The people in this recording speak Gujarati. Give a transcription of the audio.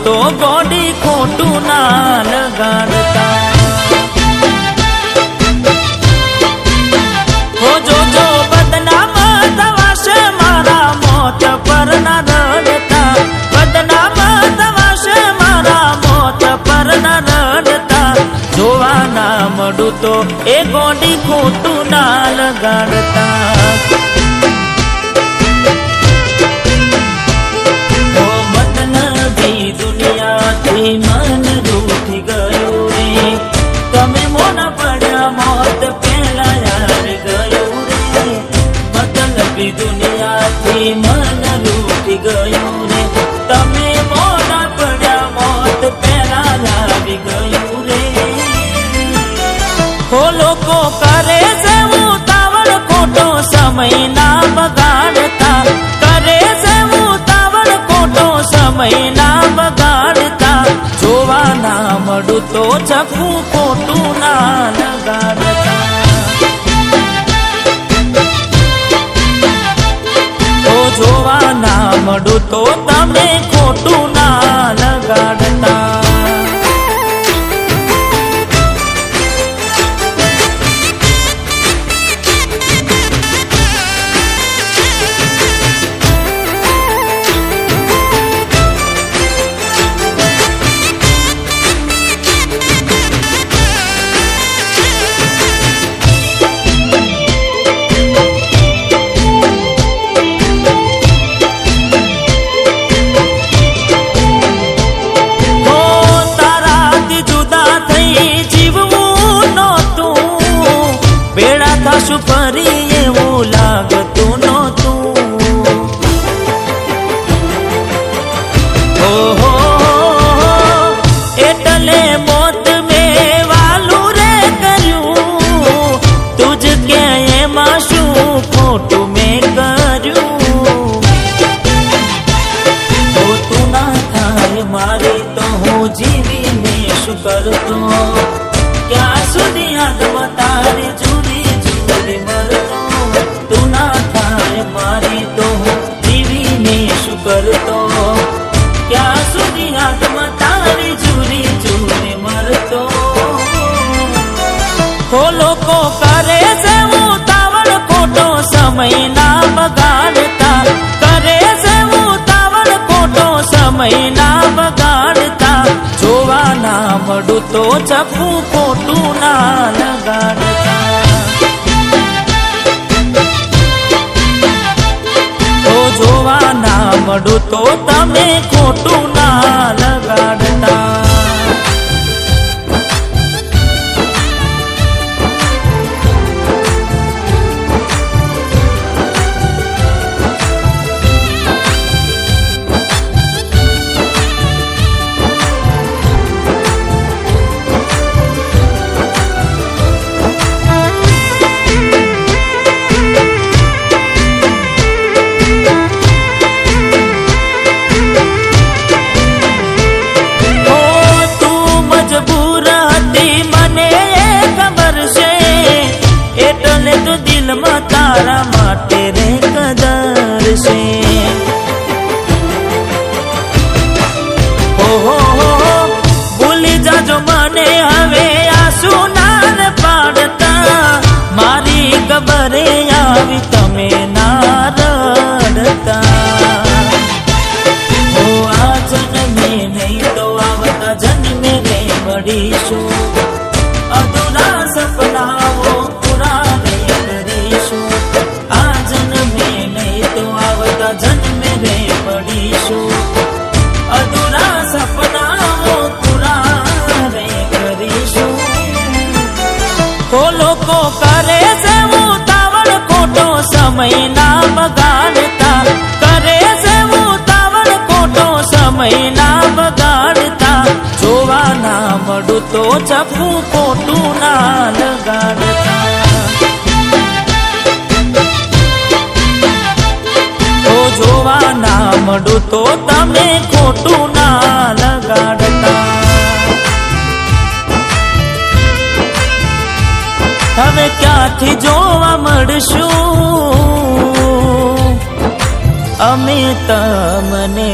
તો ગોડી ખોટું ના લગાડતા. હો જોજો બદનામ થવાશે મારા મોત પર ના રડતા. બદનામ થવાશે મારા મોત પર ના રડતા. જોવા ના મળું તો એ ગોડી ખોટું ના લગાડતા. મન રૂઠી ગયું રે તમે મોના પડ્યા મોત પહેલા યાર ગયું રે. મતલબી દુનિયાથી મન રૂઠી ગયું રે તમે મોના પડ્યા મોત પહેલા આવી ગયું રે. હો લોકો કરે છે ઉતાવળ ખોટો સમય ના બગાડતા. કરે છે ઉતાવળ ખોટો સમય ના બગાડતા. જોવા ના મળું તો ચકું ખોટું ના લગાડતા. તો જોવા ના મળું તો તમે ખોટું ના લગાડતા. શું ફરી એવું લાગતું નહોતું. ઓહો એટલે મોત મેં વાલું રે કર્યું. તુજ કે એમાં શું ખોટું મેં કર્યું. તો તું ના થાય મારી તો હું જીવીને શું કરતો. ક્યાં સુધી યાદમાં તારી જુદી મરતો. તું ના થાય મારી તો જીવીને શું કરતો. ક્યાં સુધી આત્મા તારી જુરી જુરી મરતો. હો લોકો કરે છે ઉતાવળ ખોટો સમય ના બગાડતા. કરે છે ઉતાવળ ખોટો સમય ના બગાડતા. જોવા ના મળું તો ચકું ખોટું ના લગાડતા. જોવા ના મળું તો તમે ખોટું ના લગાડતા. દિલમાં તારા માટે રે કદર છે. ઓહો ભૂલી જાજો મને હવે આંસુ ના પાડતા. મારી ખબરે આવી તમે ના રડતા. ઓ આ જન્મે નહીં તો આવતા જન્મે રે મળીશું. અધૂરા સપનાઓ પૂરા જન્મે રે પડીશું. અધૂરા સપનાઓ પૂરા રે કરીશું. તો લોકો કરે છે ઉતાવળ ખોટો સમય ના બગાડતા. કરે છે ઉતાવળ ખોટો સમય ના બગાડતા. જોવા ના મળું તો ચકું ખોટું ના લગાડતા. જોવા ના મળું તો તમે ખોટું ના લગાડતા. હવે ક્યાંથી જોવા મળશું અમે તમને.